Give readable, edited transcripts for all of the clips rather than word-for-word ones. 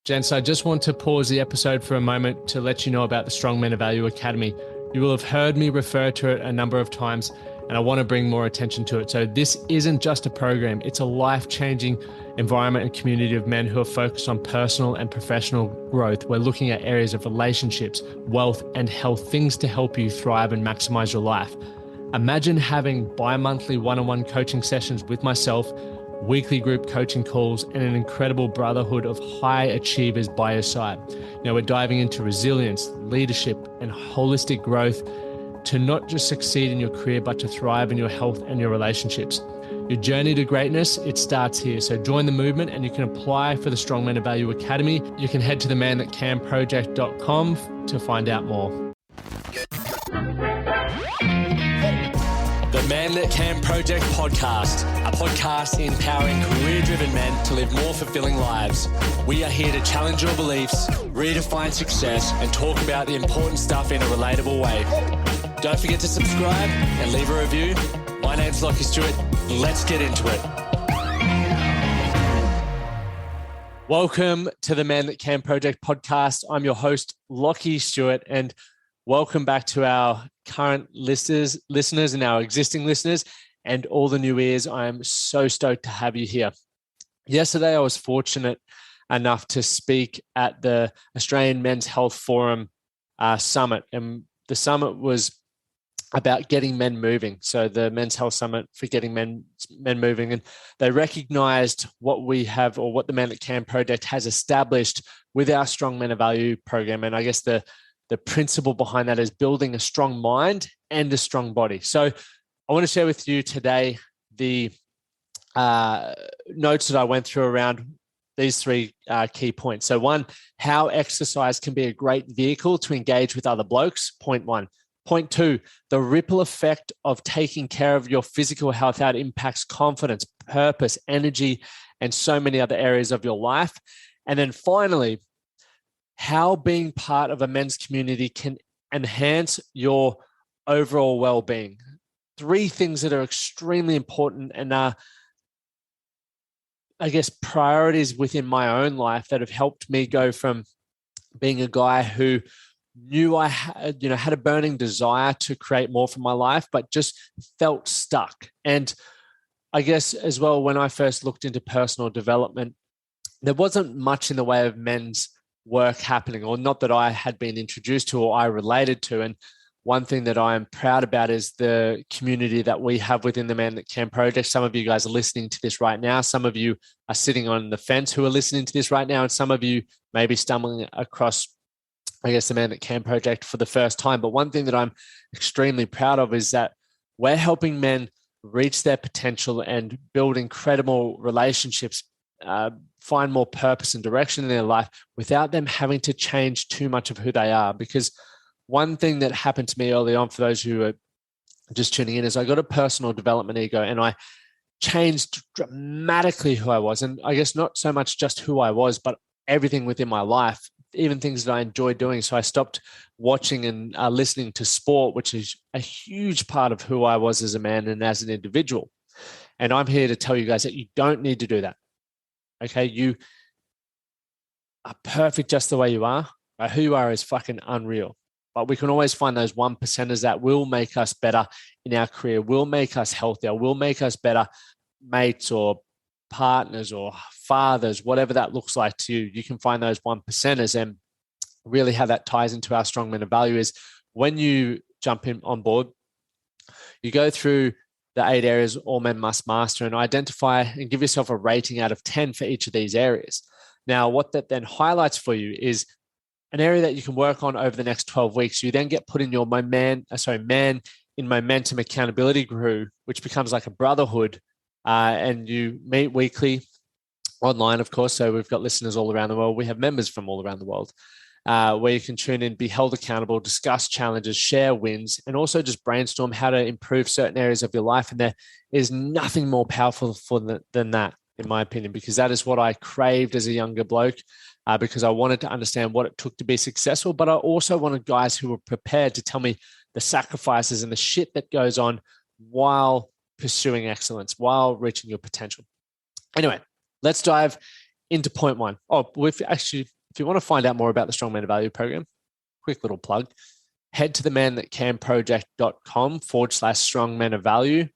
Gents, I just want to pause the episode for a moment to let you know about the Strong Men of Value Academy. You will have heard me refer to it a number of times, and I want to bring more attention to it. So this isn't just a program, it's a life-changing environment and community of men who are focused on personal and professional growth. We're looking at areas of relationships, wealth, and health, things to help you thrive and maximize your life. Imagine having bi-monthly one-on-one coaching sessions with myself, weekly group coaching calls, and an incredible brotherhood of high achievers by your side. Now, we're diving into resilience, leadership, and holistic growth to not just succeed in your career, but to thrive in your health and your relationships. Your journey to greatness, it starts here. So join the movement and you can apply for the Strong Men of Value Academy. You can head to themanthatcanproject.com to find out more. The Man That Can Project podcast, a podcast empowering career-driven men to live more fulfilling lives. We are here to challenge your beliefs, redefine success, and talk about the important stuff in a relatable way. Don't forget to subscribe and leave a review. My name's Lachlan Stuart. Let's get into it. Welcome to the Man That Can Project podcast. I'm your host, Lachlan Stuart, and welcome back to our current listeners and our existing listeners and all the new ears. I am so stoked to have you here. Yesterday, I was fortunate enough to speak at the Australian Men's Health Forum Summit, and the summit was about getting men moving. So the Men's Health Summit for getting men moving, and they recognized what we have, or what the Man That Can Project has established with our Strong Men of Value program. And I guess the principle behind that is building a strong mind and a strong body. So I want to share with you today the notes that I went through around these three key points. So one, how exercise can be a great vehicle to engage with other blokes. Point one. Point two, the ripple effect of taking care of your physical health, how it impacts confidence, purpose, energy, and so many other areas of your life. And then finally, how being part of a men's community can enhance your overall well-being. Three things that are extremely important and are, I guess, priorities within my own life that have helped me go from being a guy who knew I had a burning desire to create more for my life, but just felt stuck. And I guess as well, when I first looked into personal development, there wasn't much in the way of men's work happening, or not that I had been introduced to or I related to. And one thing that I am proud about is the community that we have within the Man That Can Project. Some of you guys are listening to this right now. Some of you are sitting on the fence who are listening to this right now. And some of you may be stumbling across, I guess, the Man That Can Project for the first time. But one thing that I'm extremely proud of is that we're helping men reach their potential and build incredible relationships, find more purpose and direction in their life without them having to change too much of who they are. Because one thing that happened to me early on, for those who are just tuning in, is I got a personal development ego and I changed dramatically who I was. And I guess not so much just who I was, but everything within my life, even things that I enjoyed doing. So I stopped watching and listening to sport, which is a huge part of who I was as a man and as an individual. And I'm here to tell you guys that you don't need to do that. Okay, you are perfect just the way you are. But who you are is fucking unreal. But we can always find those 1%ers that will make us better in our career, will make us healthier, will make us better mates or partners or fathers, whatever that looks like to you. You can find those 1%ers, and really how that ties into our Strong Men of Value is when you jump in on board, you go through the 8 areas all men must master and identify and give yourself a rating out of 10 for each of these areas. Now, what that then highlights for you is an area that you can work on over the next 12 weeks. You then get put in your Man in Momentum accountability group, which becomes like a brotherhood, and you meet weekly online, of course. So we've got listeners all around the world. We have members from all around the world. Where you can tune in, be held accountable, discuss challenges, share wins, and also just brainstorm how to improve certain areas of your life. And there is nothing more powerful than that, in my opinion, because that is what I craved as a younger bloke, because I wanted to understand what it took to be successful. But I also wanted guys who were prepared to tell me the sacrifices and the shit that goes on while pursuing excellence, while reaching your potential. Anyway, let's dive into point one. If you want to find out more about the Strong Men of Value program, quick little plug, head to thementhatcanproject.com/strong men of value,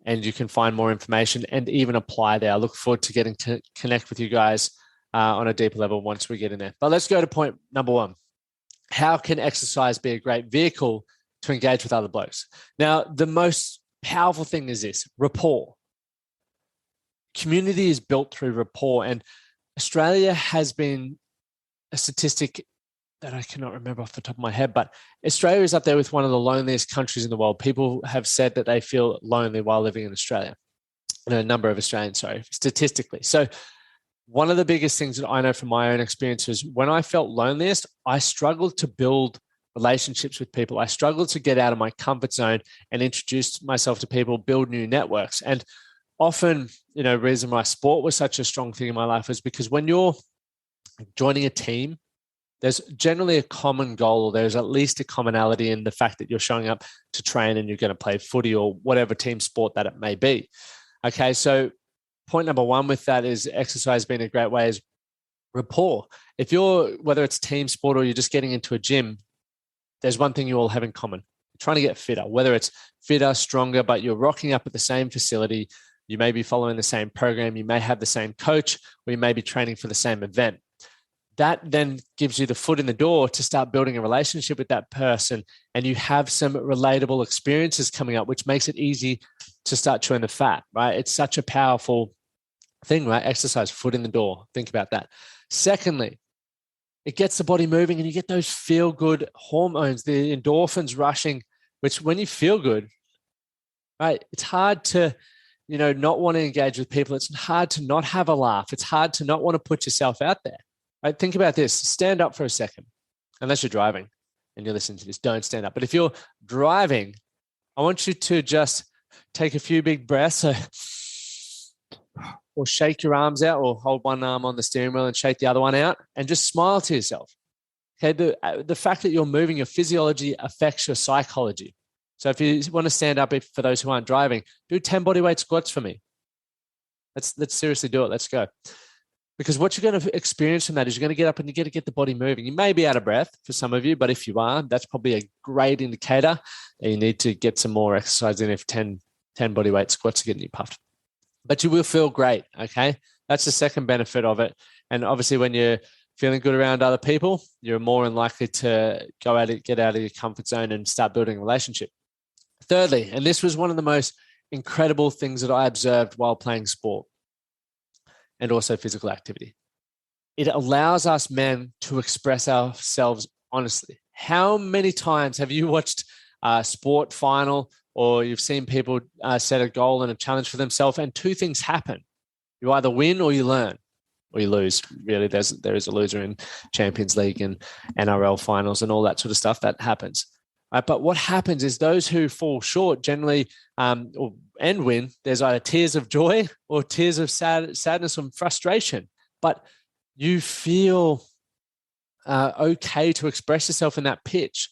and you can find more information and even apply there. I look forward to getting to connect with you guys on a deeper level once we get in there. But let's go to point number one. How can exercise be a great vehicle to engage with other blokes? Now, the most powerful thing is this: rapport. Community is built through rapport, and Australia has been a statistic that I cannot remember off the top of my head, but Australia is up there with one of the loneliest countries in the world. People have said that they feel lonely while living in Australia. A number of Australians, statistically. So one of the biggest things that I know from my own experience is when I felt loneliest, I struggled to build relationships with people. I struggled to get out of my comfort zone and introduce myself to people, build new networks. And often, reason why sport was such a strong thing in my life was because when you're joining a team, there's generally a common goal, or there's at least a commonality in the fact that you're showing up to train and you're going to play footy or whatever team sport that it may be. Okay, so point number one with that is exercise being a great way is rapport. Whether it's team sport or you're just getting into a gym, there's one thing you all have in common: you're trying to get fitter, whether it's fitter, stronger, but you're rocking up at the same facility. You may be following the same program. You may have the same coach, or you may be training for the same event. That then gives you the foot in the door to start building a relationship with that person, and you have some relatable experiences coming up, which makes it easy to start chewing the fat, right? It's such a powerful thing, right? Exercise, foot in the door. Think about that. Secondly, it gets the body moving and you get those feel-good hormones, the endorphins rushing, which when you feel good, right, it's hard to, not want to engage with people. It's hard to not have a laugh. It's hard to not want to put yourself out there. Right? Think about this. Stand up for a second. Unless you're driving and you're listening to this, don't stand up. But if you're driving, I want you to just take a few big breaths or shake your arms out, or hold one arm on the steering wheel and shake the other one out, and just smile to yourself. Okay, the fact that you're moving, your physiology affects your psychology. So if you want to stand up, for those who aren't driving, do 10 bodyweight squats for me. Let's seriously do it. Let's go. Because what you're going to experience from that is you're going to get up and you're going to get the body moving. You may be out of breath for some of you, but if you are, that's probably a great indicator that you need to get some more exercise in if 10 bodyweight squats are getting you puffed. But you will feel great, okay? That's the second benefit of it. And obviously when you're feeling good around other people, you're more than likely to get out of your comfort zone and start building a relationship. Thirdly, and this was one of the most incredible things that I observed while playing sport, and also physical activity. It allows us men to express ourselves honestly. How many times have you watched a sport final, or you've seen people set a goal and a challenge for themselves, and two things happen? You either win or you learn, or you lose. Really, there is a loser in Champions League and NRL finals and all that sort of stuff. That happens. But what happens is those who fall short generally and win, there's either tears of joy or tears of sadness and frustration. But you feel okay to express yourself in that pitch.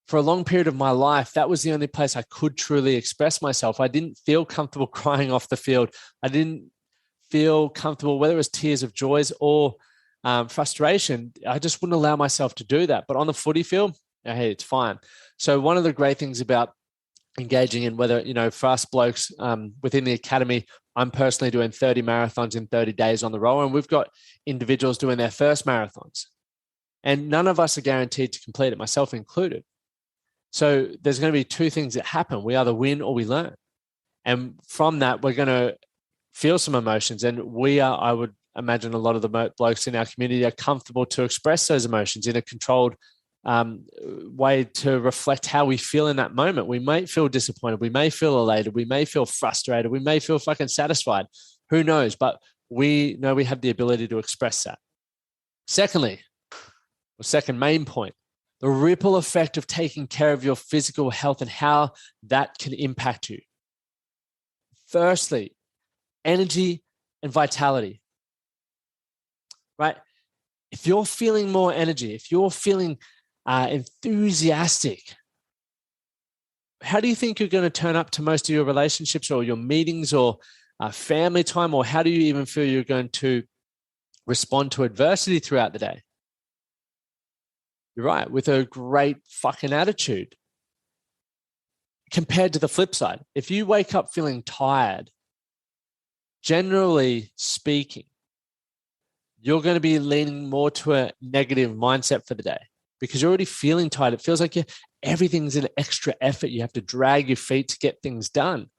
For a long period of my life, that was the only place I could truly express myself. I didn't feel comfortable crying off the field. I didn't feel comfortable, whether it was tears of joys or frustration. I just wouldn't allow myself to do that. But on the footy field, hey, it's fine. So one of the great things about engaging in, whether, for us blokes within the academy, I'm personally doing 30 marathons in 30 days on the rower, and we've got individuals doing their first marathons. And none of us are guaranteed to complete it, myself included. So there's going to be two things that happen. We either win or we learn. And from that, we're going to feel some emotions. And I would imagine a lot of the blokes in our community are comfortable to express those emotions in a controlled way to reflect how we feel in that moment. We may feel disappointed. We may feel elated. We may feel frustrated. We may feel fucking satisfied. Who knows? But we know we have the ability to express that. Secondly, the second main point, the ripple effect of taking care of your physical health and how that can impact you. Firstly, energy and vitality, right? If you're feeling more energy, if you're feeling enthusiastic, how do you think you're going to turn up to most of your relationships or your meetings or family time? Or how do you even feel you're going to respond to adversity throughout the day. You're right, with a great fucking attitude. Compared to the flip side, if you wake up feeling tired, generally speaking, you're going to be leaning more to a negative mindset for the day because you're already feeling tired. It feels like everything's an extra effort. You have to drag your feet to get things done.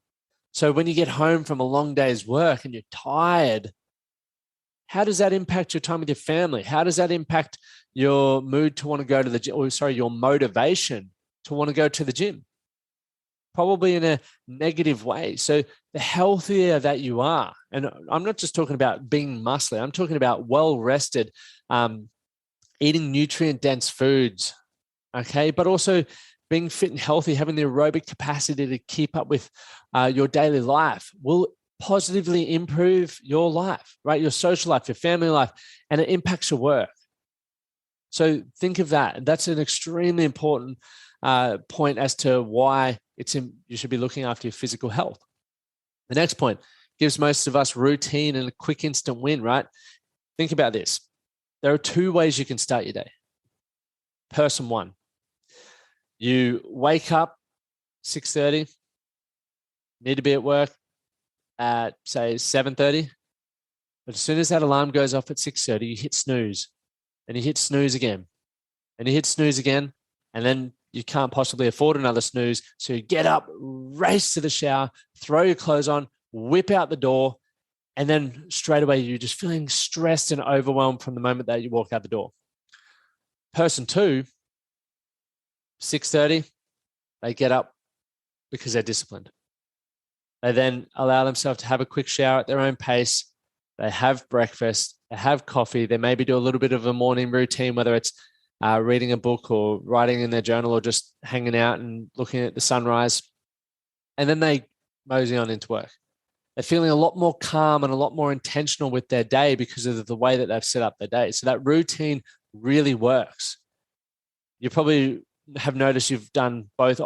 So when you get home from a long day's work and you're tired, how does that impact your time with your family? How does that impact your mood to want to go to the gym? Or sorry, your motivation to want to go to the gym? Probably in a negative way. So the healthier that you are, and I'm not just talking about being muscly, I'm talking about well-rested, eating nutrient-dense foods, okay? But also being fit and healthy, having the aerobic capacity to keep up with your daily life will positively improve your life, right? Your social life, your family life, and it impacts your work. So think of that. That's an extremely important point as to why you should be looking after your physical health. The next point gives most of us routine and a quick instant win, right? Think about this. There are 2 ways you can start your day. Person 1, you wake up 6:30, need to be at work at, say, 7:30. But as soon as that alarm goes off at 6:30, you hit snooze. And you hit snooze again. And you hit snooze again. And then you can't possibly afford another snooze. So you get up, race to the shower, throw your clothes on, whip out the door. And then straight away, you're just feeling stressed and overwhelmed from the moment that you walk out the door. Person 2, 6:30, they get up because they're disciplined. They then allow themselves to have a quick shower at their own pace. They have breakfast, they have coffee. They maybe do a little bit of a morning routine, whether it's reading a book or writing in their journal or just hanging out and looking at the sunrise. And then they mosey on into work. They're feeling a lot more calm and a lot more intentional with their day because of the way that they've set up their day. So that routine really works. You probably have noticed you've done both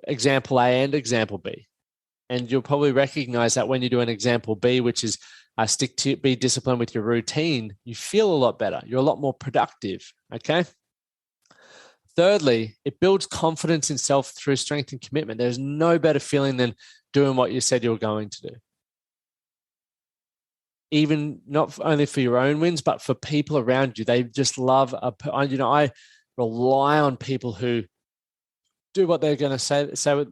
example A and example B. And you'll probably recognize that when you do an example B, which is be disciplined with your routine, you feel a lot better. You're a lot more productive, okay? Thirdly, it builds confidence in self through strength and commitment. There's no better feeling than doing what you said you were going to do. Even not only for your own wins, but for people around you. They just love, I rely on people who do what they're going to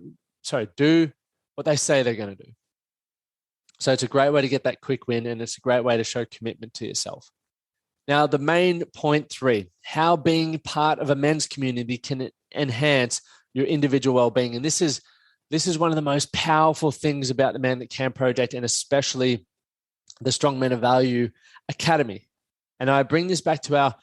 do what they say they're going to do. So it's a great way to get that quick win, and it's a great way to show commitment to yourself. Now, the main point 3, how being part of a men's community can enhance your individual well-being. And this is one of the most powerful things about the Man That Can project, and especially the Strong Men of Value Academy. And I bring this back to our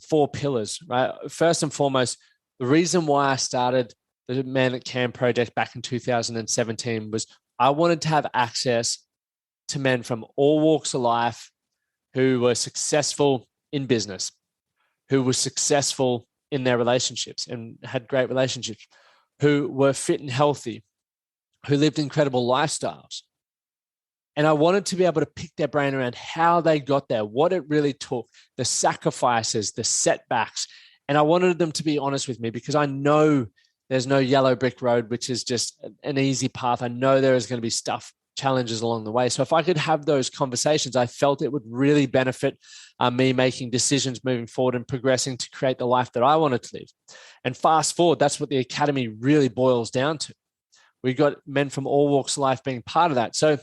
4 pillars, right? First and foremost, the reason why I started the Man That Can project back in 2017 was I wanted to have access to men from all walks of life who were successful in business, who were successful in their relationships and had great relationships, who were fit and healthy, who lived incredible lifestyles. And I wanted to be able to pick their brain around how they got there, what it really took, the sacrifices, the setbacks. And I wanted them to be honest with me because I know there's no yellow brick road, which is just an easy path. I know there is going to be challenges along the way. So if I could have those conversations, I felt it would really benefit me making decisions moving forward and progressing to create the life that I wanted to live. And fast forward, that's what the academy really boils down to. We've got men from all walks of life being part of that. So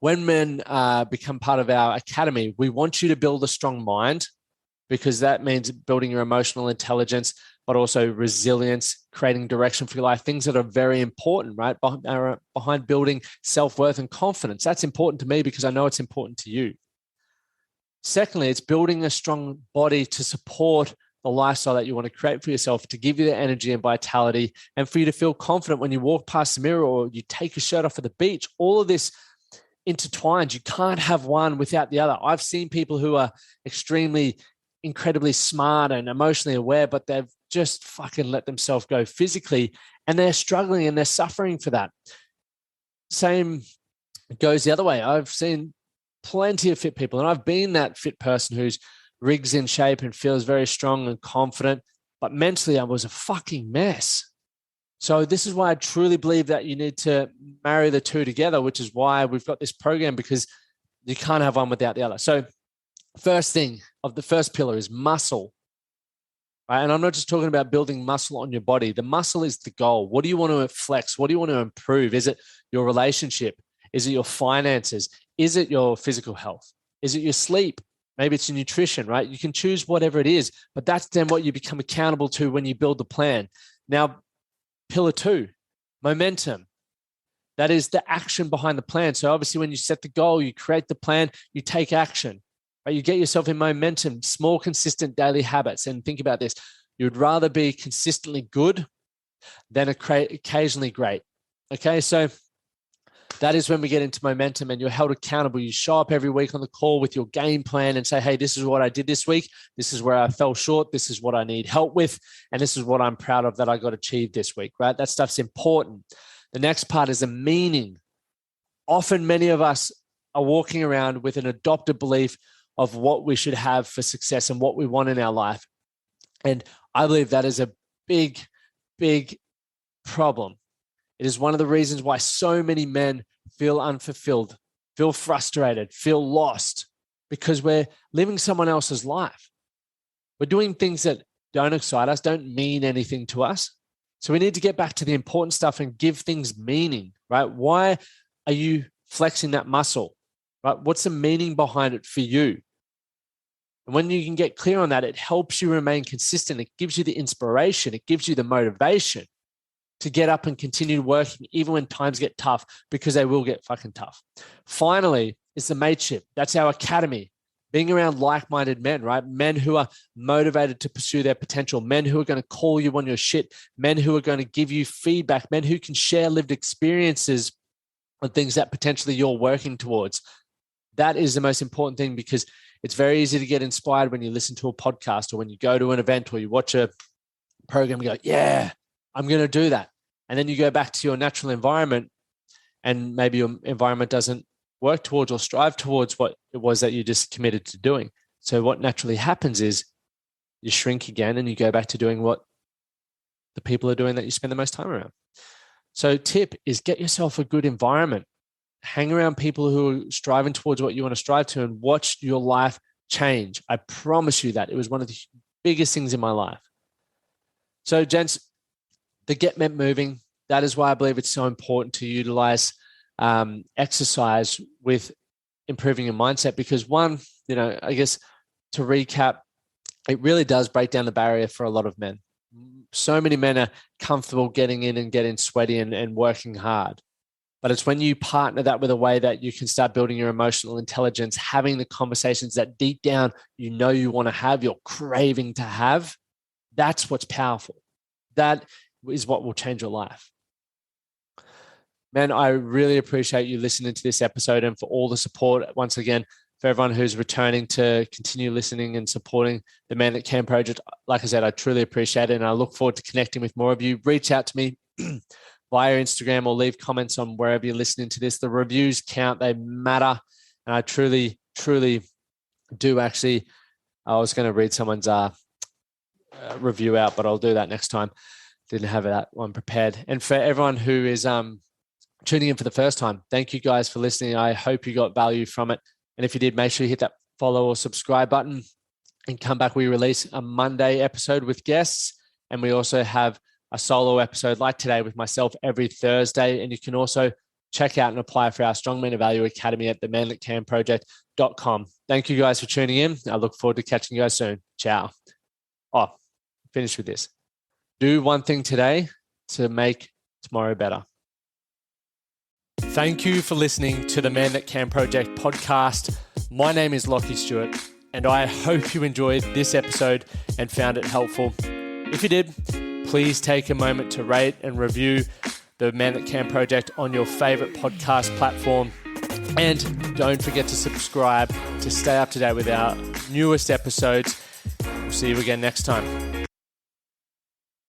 when men become part of our academy, we want you to build a strong mind, because that means building your emotional intelligence, but also resilience, creating direction for your life, things that are very important, right? Behind building self-worth and confidence. That's important to me because I know it's important to you. Secondly, it's building a strong body to support the lifestyle that you want to create for yourself, to give you the energy and vitality, and for you to feel confident when you walk past the mirror or you take your shirt off at the beach. All of this intertwined. You can't have one without the other. I've seen people who are incredibly smart and emotionally aware, but they've just fucking let themselves go physically, and they're struggling and they're suffering for that. Same goes the other way. I've seen plenty of fit people. And I've been that fit person who's rigs in shape and feels very strong and confident. But mentally, I was a fucking mess. So this is why I truly believe that you need to marry the two together, which is why we've got this program, because you can't have one without the other. So first thing of the first pillar is muscle. Right? And I'm not just talking about building muscle on your body. The muscle is the goal. What do you want to flex? What do you want to improve? Is it your relationship? Is it your finances? Is it your physical health? Is it your sleep? Maybe it's your nutrition, right? You can choose whatever it is, but that's then what you become accountable to when you build the plan. Now, pillar 2, momentum. That is the action behind the plan. So obviously when you set the goal, you create the plan, you take action. Right? You get yourself in momentum, small, consistent daily habits. And think about this. You'd rather be consistently good than occasionally great. Okay, so that is when we get into momentum and you're held accountable. You show up every week on the call with your game plan and say, hey, this is what I did this week. This is where I fell short. This is what I need help with. And this is what I'm proud of that I got achieved this week, right? That stuff's important. The next part is the meaning. Often many of us are walking around with an adopted belief of what we should have for success and what we want in our life. And I believe that is a big, big problem. It is one of the reasons why so many men feel unfulfilled, feel frustrated, feel lost, because we're living someone else's life. We're doing things that don't excite us, don't mean anything to us. So we need to get back to the important stuff and give things meaning, right? Why are you flexing that muscle, right? What's the meaning behind it for you? And when you can get clear on that, it helps you remain consistent. It gives you the inspiration. It gives you the motivation to get up and continue working even when times get tough, because they will get fucking tough. Finally, is the mateship. That's our academy. Being around like-minded men, right? Men who are motivated to pursue their potential, men who are going to call you on your shit, men who are going to give you feedback, men who can share lived experiences on things that potentially you're working towards. That is the most important thing, because it's very easy to get inspired when you listen to a podcast or when you go to an event or you watch a program and go, yeah, I'm going to do that. And then you go back to your natural environment and maybe your environment doesn't work towards or strive towards what it was that you just committed to doing. So what naturally happens is you shrink again and you go back to doing what the people are doing that you spend the most time around. So tip is get yourself a good environment. Hang around people who are striving towards what you want to strive to and watch your life change. I promise you that. It was one of the biggest things in my life. So gents, the get men moving, that is why I believe it's so important to utilize exercise with improving your mindset, because one, I guess to recap, it really does break down the barrier for a lot of men. So many men are comfortable getting in and getting sweaty and working hard. But it's when you partner that with a way that you can start building your emotional intelligence, having the conversations that deep down you want to have, you're craving to have, that's what's powerful. That is what will change your life. Man, I really appreciate you listening to this episode and for all the support. Once again, for everyone who's returning to continue listening and supporting the Man That Can project. Like I said, I truly appreciate it. And I look forward to connecting with more of you. Reach out to me via Instagram or leave comments on wherever you're listening to this. The reviews count. They matter. And I truly, truly do actually. I was going to read someone's review out, but I'll do that next time. Didn't have that one prepared. And for everyone who is tuning in for the first time, thank you guys for listening. I hope you got value from it. And if you did, make sure you hit that follow or subscribe button and come back. We release a Monday episode with guests. And we also have a solo episode like today with myself every Thursday. And you can also check out and apply for our Strong Men of Value Academy at themanthatcanproject.com. Thank you guys for tuning in. I look forward to catching you guys soon. Ciao. Oh, finish with this. Do one thing today to make tomorrow better. Thank you for listening to the Man That Can Project podcast. My name is Lachlan Stuart, and I hope you enjoyed this episode and found it helpful. If you did, please take a moment to rate and review the Man That Can Project on your favorite podcast platform. And don't forget to subscribe to stay up to date with our newest episodes. We'll see you again next time.